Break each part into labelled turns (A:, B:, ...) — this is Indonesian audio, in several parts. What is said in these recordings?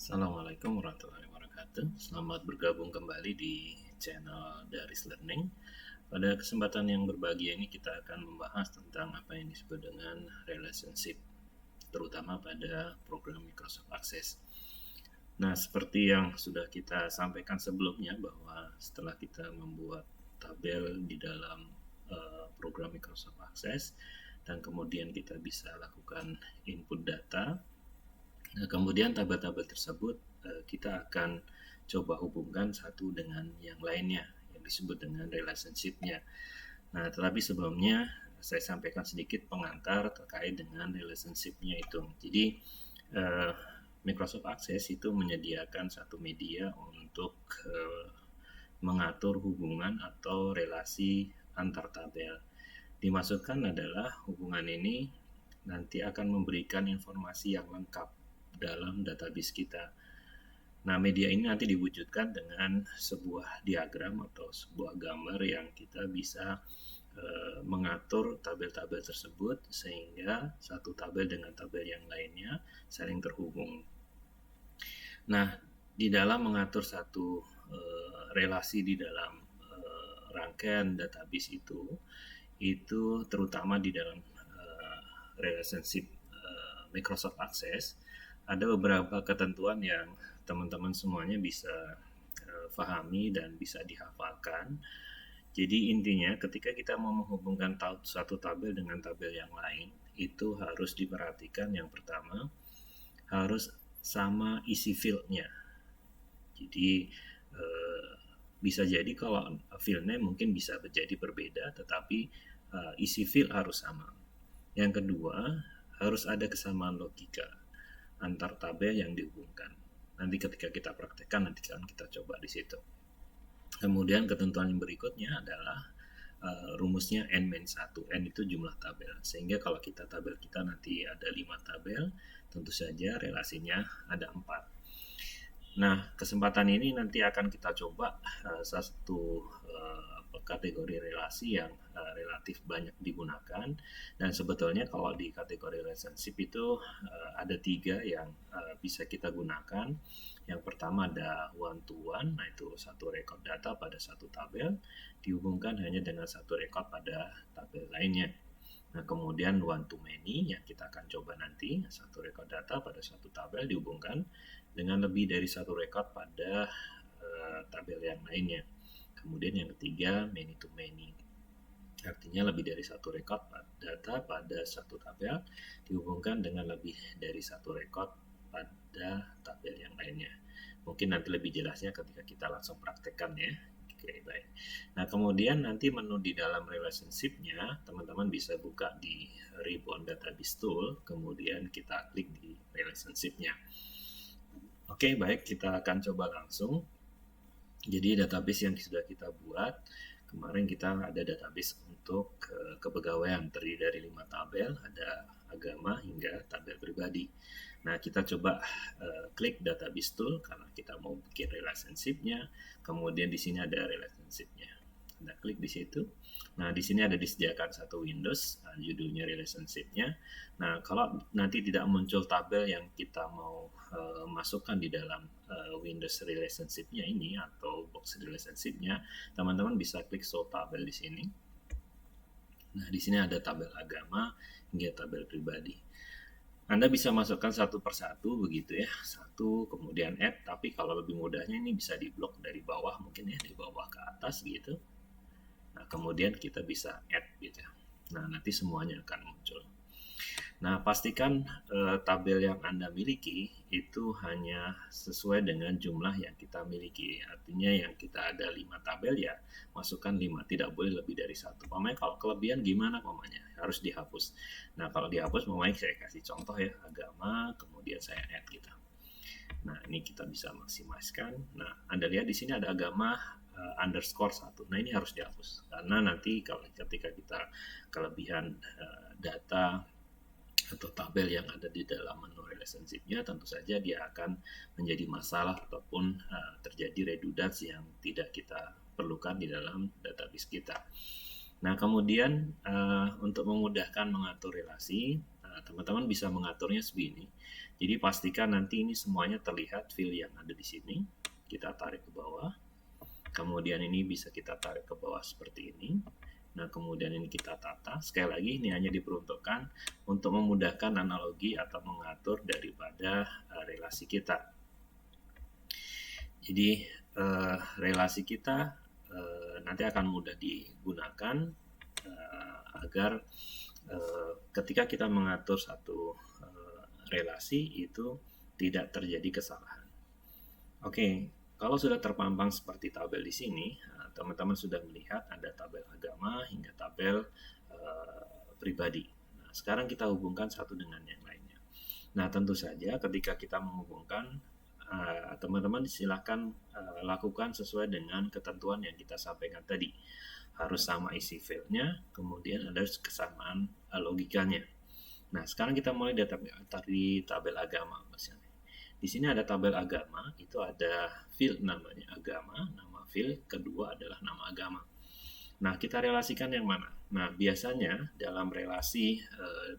A: Assalamualaikum warahmatullahi wabarakatuh. Selamat bergabung kembali di channel Daris Learning. Pada kesempatan yang berbahagia ini kita akan membahas tentang apa yang disebut dengan relationship, terutama pada program Microsoft Access. Nah, seperti yang sudah kita sampaikan sebelumnya bahwa setelah kita membuat tabel di dalam program Microsoft Access dan kemudian kita bisa lakukan input data. Nah, kemudian tabel-tabel tersebut kita akan coba hubungkan satu dengan yang lainnya yang disebut dengan relationship-nya. Nah, tetapi sebelumnya saya sampaikan sedikit pengantar terkait dengan relationship-nya itu. Jadi Microsoft Access itu menyediakan satu media untuk mengatur hubungan atau relasi antar tabel. Dimaksudkan adalah hubungan ini nanti akan memberikan informasi yang lengkap dalam database kita. Nah, media ini nanti diwujudkan dengan sebuah diagram atau sebuah gambar yang kita bisa mengatur tabel-tabel tersebut sehingga satu tabel dengan tabel yang lainnya saling terhubung. Nah, di dalam mengatur satu relasi di dalam rangkaian database itu terutama di dalam relationship Microsoft Access ada beberapa ketentuan yang teman-teman semuanya bisa pahami dan bisa dihafalkan. Jadi intinya ketika kita mau menghubungkan satu tabel dengan tabel yang lain, itu harus diperhatikan yang pertama harus sama isi fieldnya. Jadi bisa jadi kalau fieldnya mungkin bisa menjadi berbeda, tetapi isi field harus sama. Yang kedua, harus ada kesamaan logika antar tabel yang dihubungkan. Nanti ketika kita praktekkan, nanti akan kita coba di situ. Kemudian ketentuan yang berikutnya adalah rumusnya N-1. N itu jumlah tabel. Sehingga kalau tabel kita nanti ada 5 tabel, tentu saja relasinya ada 4. Nah, kesempatan ini nanti akan kita coba satu kategori relasi yang relatif banyak digunakan, dan sebetulnya kalau di kategori relationship itu ada 3 yang bisa kita gunakan. Yang pertama ada one to one, nah itu satu rekod data pada satu tabel dihubungkan hanya dengan satu rekod pada tabel lainnya. Nah, kemudian one to many yang kita akan coba nanti, satu rekod data pada satu tabel dihubungkan dengan lebih dari satu rekod pada tabel yang lainnya. Kemudian yang ketiga, many to many. Artinya lebih dari satu rekod data pada satu tabel dihubungkan dengan lebih dari satu rekod pada tabel yang lainnya. Mungkin nanti lebih jelasnya ketika kita langsung praktekkan ya. Oke, baik. Nah, kemudian nanti menu di dalam relationship-nya, teman-teman bisa buka di Ribbon Database Tool, kemudian kita klik di relationship-nya. Oke, baik, kita akan coba langsung. Jadi database yang sudah kita buat, kemarin kita ada database untuk kepegawaian terdiri dari 5 tabel, ada agama hingga tabel pribadi. Nah, kita coba klik database tool karena kita mau bikin relationship-nya. Kemudian di sini ada relationship-nya. Anda klik di situ. Nah, di sini ada disediakan satu Windows, judulnya relationship-nya. Nah, kalau nanti tidak muncul tabel yang kita mau masukkan di dalam Windows relationship-nya ini atau box relationship-nya, teman-teman bisa klik show tabel di sini. Nah, di sini ada tabel agama hingga tabel pribadi. Anda bisa masukkan satu persatu begitu ya, satu kemudian add, tapi kalau lebih mudahnya ini bisa diblok dari bawah mungkin ya, dari bawah ke atas gitu. Nah, kemudian kita bisa add gitu. Nah, nanti semuanya akan muncul. Nah, pastikan tabel yang Anda miliki itu hanya sesuai dengan jumlah yang kita miliki. Artinya yang kita ada 5 tabel ya, masukkan 5, tidak boleh lebih dari 1. Pokoknya kalau kelebihan gimana pokoknya, harus dihapus. Nah, kalau dihapus pokoknya saya kasih contoh ya, agama, kemudian saya add gitu. Nah, ini kita bisa maksimalkan. Nah, Anda lihat di sini ada agama underscore 1. Nah, ini harus dihapus karena nanti kalau ketika kita kelebihan data atau tabel yang ada di dalam menu relationship-nya, tentu saja dia akan menjadi masalah ataupun terjadi redundansi yang tidak kita perlukan di dalam database kita. Nah, kemudian untuk memudahkan mengatur relasi, Nah, teman-teman bisa mengaturnya segini. Jadi pastikan nanti ini semuanya terlihat fill yang ada di sini. Kita tarik ke bawah. Kemudian ini bisa kita tarik ke bawah seperti ini. Nah, kemudian ini kita tata. Sekali lagi, ini hanya diperuntukkan untuk memudahkan analogi atau mengatur daripada relasi kita. Jadi, relasi kita nanti akan mudah digunakan agar ketika kita mengatur satu relasi itu tidak terjadi kesalahan. Oke, kalau sudah terpampang seperti tabel di sini, teman-teman sudah melihat ada tabel agama hingga tabel pribadi. Nah, sekarang kita hubungkan satu dengan yang lainnya. Nah, tentu saja ketika kita menghubungkan, teman-teman silahkan lakukan sesuai dengan ketentuan yang kita sampaikan tadi. Harus sama isi filenya, kemudian ada kesamaan logikanya. Nah, sekarang kita mulai dari tabel agama. Misalnya. Di sini ada tabel agama, itu ada field namanya agama, nama field kedua adalah nama agama. Nah, kita relasikan yang mana? Nah, biasanya dalam relasi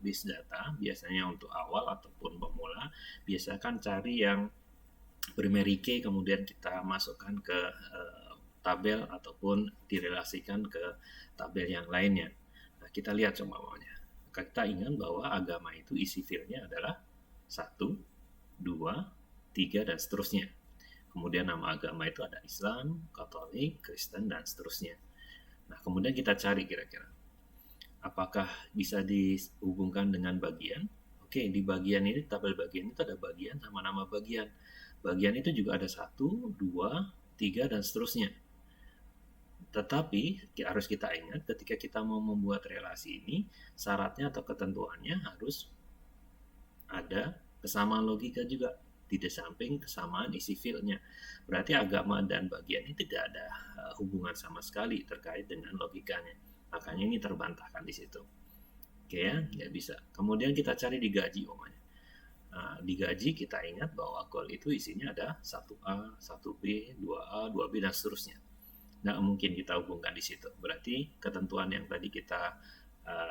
A: bis data, biasanya untuk awal ataupun pemula, biasakan cari yang primary key, kemudian kita masukkan ke tabel ataupun direlasikan ke tabel yang lainnya. Nah, kita lihat umpamanya. Kita ingat bahwa agama itu isi filenya adalah 1, 2, 3, dan seterusnya. Kemudian nama agama itu ada Islam, Katolik, Kristen, dan seterusnya. Nah, kemudian kita cari kira-kira apakah bisa dihubungkan dengan bagian. Oke, di bagian ini, tabel bagian itu ada bagian sama nama bagian. Bagian itu juga ada 1, 2, 3, dan seterusnya. Tetapi harus kita ingat ketika kita mau membuat relasi ini, syaratnya atau ketentuannya harus ada kesamaan logika juga di samping kesamaan isi filenya. Berarti agama dan bagian ini tidak ada hubungan sama sekali terkait dengan logikanya. Makanya ini terbantahkan di situ. Oke ya, nggak bisa. Kemudian kita cari di gaji omanya. Nah, di gaji kita ingat bahwa goal itu isinya ada 1A, 1B, 2A, 2B, dan seterusnya. Nggak mungkin kita hubungkan di situ. Berarti ketentuan yang tadi kita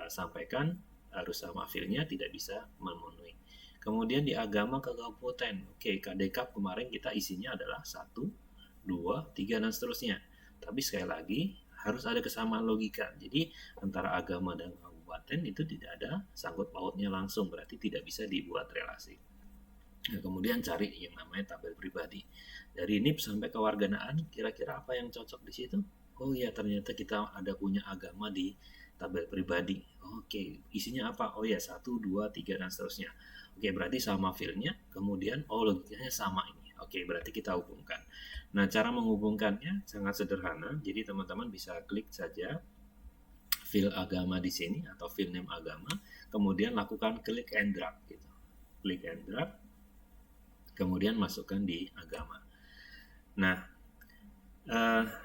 A: sampaikan harus sama filenya tidak bisa memenuhi. Kemudian di agama ke kabupaten. Oke, KDKAP kemarin kita isinya adalah 1, 2, 3, dan seterusnya. Tapi sekali lagi harus ada kesamaan logika. Jadi antara agama dan kabupaten itu tidak ada sangkut pautnya langsung. Berarti tidak bisa dibuat relasi. Nah, kemudian cari yang namanya tabel pribadi. Dari NIP sampai kewarganaan, kira-kira apa yang cocok di situ? Oh ya, ternyata kita ada punya agama di tabel pribadi. Oke, isinya apa? Oh ya, 1, 2, 3, dan seterusnya. Oke, berarti sama filenya, kemudian logikanya sama ini. Oke, berarti kita hubungkan. Nah, cara menghubungkannya sangat sederhana. Jadi teman-teman bisa klik saja fil agama di sini atau fil name agama, kemudian lakukan klik and drag gitu. Klik and drag, kemudian masukkan di agama. Nah,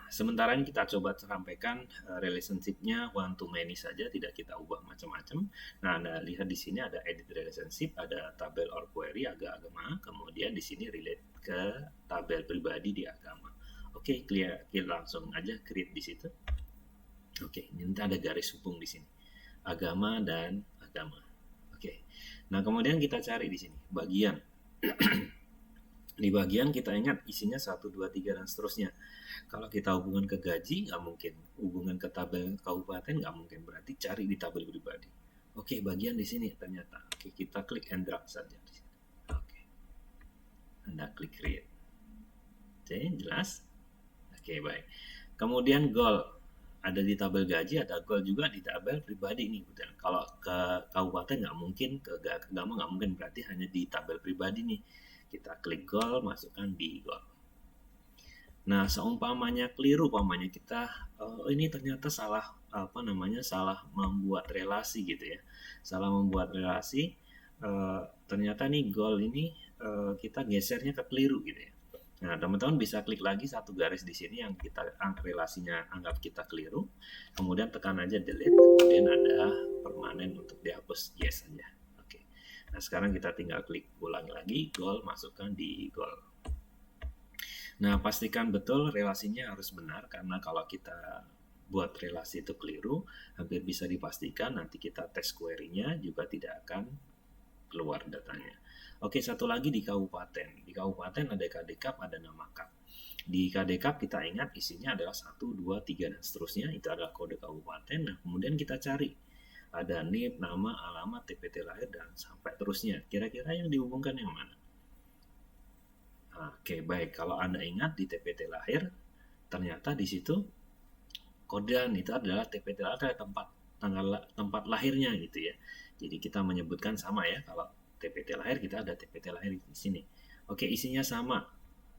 A: sementara ini kita coba sampaikan relationship-nya one to many saja, tidak kita ubah macam-macam. Nah, Anda lihat di sini ada edit relationship, ada tabel or query agama, kemudian di sini relate ke tabel pribadi di agama. Oke, klik langsung aja create di situ. Oke, nanti ada garis hubung di sini. Agama dan agama. Oke. Nah, kemudian kita cari di sini bagian. Di bagian kita ingat isinya 1, 2, 3, dan seterusnya. Kalau kita hubungan ke gaji, nggak mungkin. Hubungan ke tabel kabupaten, nggak mungkin. Berarti cari di tabel pribadi. Oke, bagian di sini ternyata. Oke, kita klik and drag saja di sini. Oke. Anda klik create. Oke, jelas? Oke, baik. Kemudian goal. Ada di tabel gaji, ada goal juga di tabel pribadi nih. Kalau ke kabupaten nggak mungkin, ke agama nggak mungkin. Berarti hanya di tabel pribadi nih. Kita klik goal, masukkan di goal. Nah, seumpamanya keliru, umpamanya kita ini ternyata salah salah membuat relasi gitu ya. Salah membuat relasi, ternyata nih goal ini kita gesernya ke keliru gitu ya. Nah, teman-teman bisa klik lagi satu garis di sini yang kita relasinya anggap kita keliru. Kemudian tekan aja delete, kemudian ada permanen untuk dihapus, yes aja. Nah, sekarang kita tinggal klik ulangi lagi, goal, masukkan di goal. Nah, pastikan betul relasinya harus benar, karena kalau kita buat relasi itu keliru, hampir bisa dipastikan nanti kita tes query-nya juga tidak akan keluar datanya. Oke, satu lagi di kabupaten. Di kabupaten ada KDKAP, ada nama KAP. Di KDKAP kita ingat isinya adalah 1, 2, 3, dan seterusnya. Itu adalah kode kabupaten. Nah, kemudian kita cari. Ada NIP, nama, alamat, TPT lahir, dan sampai terusnya. Kira-kira yang dihubungkan yang mana? Oke, baik. Kalau Anda ingat di TPT lahir, ternyata di situ kodean itu adalah TPT lahir adalah tempat lahirnya gitu ya. Jadi kita menyebutkan sama ya, kalau TPT lahir kita ada TPT lahir di sini. Oke, isinya sama.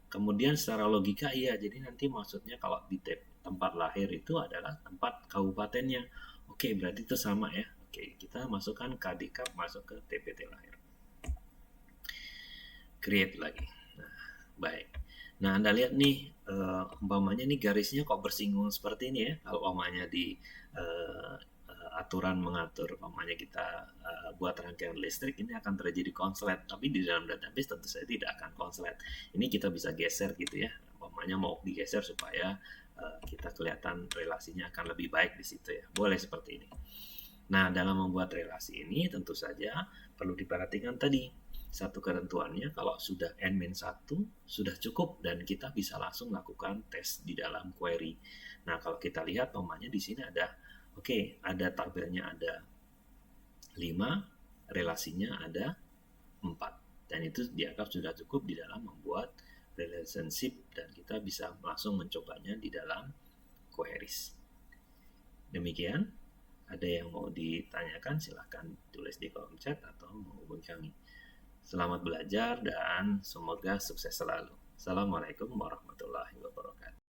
A: Kemudian secara logika iya, jadi nanti maksudnya kalau di tempat lahir itu adalah tempat kabupatennya. Oke, berarti itu sama ya. Oke, kita masukkan KDKAP masuk ke TPT lahir. Create lagi. Nah, baik. Nah, Anda lihat nih, umpamanya nih garisnya kok bersinggungan seperti ini ya. Kalau umpamanya di aturan mengatur, umpamanya kita buat rangkaian listrik, ini akan terjadi konslet. Tapi di dalam database tentu saja tidak akan konslet. Ini kita bisa geser gitu ya. Umpamanya mau digeser supaya kita kelihatan relasinya akan lebih baik di situ ya. Boleh seperti ini. Nah, dalam membuat relasi ini tentu saja perlu diperhatikan tadi. Satu ketentuannya, kalau sudah n-1 sudah cukup dan kita bisa langsung lakukan tes di dalam query. Nah, kalau kita lihat umpamanya di sini ada ada tabelnya ada 5, relasinya ada 4. Dan itu dianggap sudah cukup di dalam membuat relationship dan kita bisa langsung mencobanya di dalam queries. Demikian. Ada yang mau ditanyakan, silahkan tulis di kolom chat atau menghubungi kami. Selamat belajar dan semoga sukses selalu. Assalamualaikum warahmatullahi wabarakatuh.